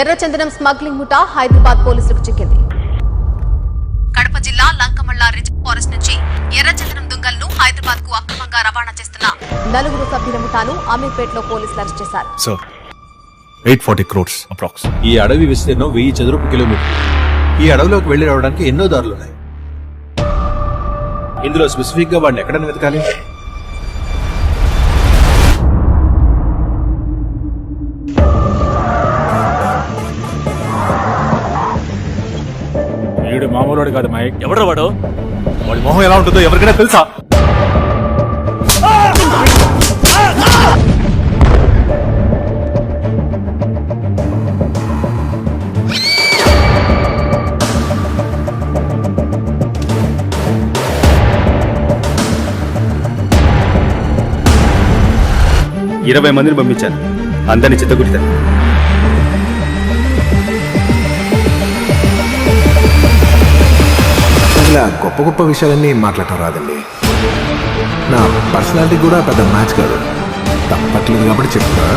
ఎర్రచందనం స్మగ్లింగ్ ముఠా హైదరాబాద్ పోలీసులకు చిక్కింది. కడప జిల్లా లంకమల్ల రిజర్వ్ ఫారెస్ట్ నుంచి ఎర్రచందనం దుంగలను హైదరాబాద్ కు అక్రమంగా రవాణా చేస్తున్న 4 సభ్యుల ముఠాను అమీర్పేటలో పోలీసులు అరెస్ట్ చేశారు. Sir 840 crores approx. ఈ అడవి విస్తీర్ణం 1000 చదరపు కిలోమీటర్లు. ఈ అడవిలోకి వెళ్లి రావడానికి ఎన్నో దారులున్నాయి. ఇందులో స్పెసిఫిక్ గా వాడిని ఎక్కడని వెతకాలి? వీడు మామూలుడు కాదు మైక్. ఎవడ్రా వాడు? వాడి మొహం ఎలా ఉంటుందో ఎవరికైనా తెలుసా? ఇరవై మందిని పంపించాను, అందరినీ చిత్తగుట్టాను. ఇలా గొప్ప గొప్ప విషయాలన్నీ మాట్లాడటం రాదండి. నా పర్సనాలిటీ కూడా పెద్ద మ్యాచ్ కాదు, తప్పట్లేదు కాబట్టి చెప్తున్నా.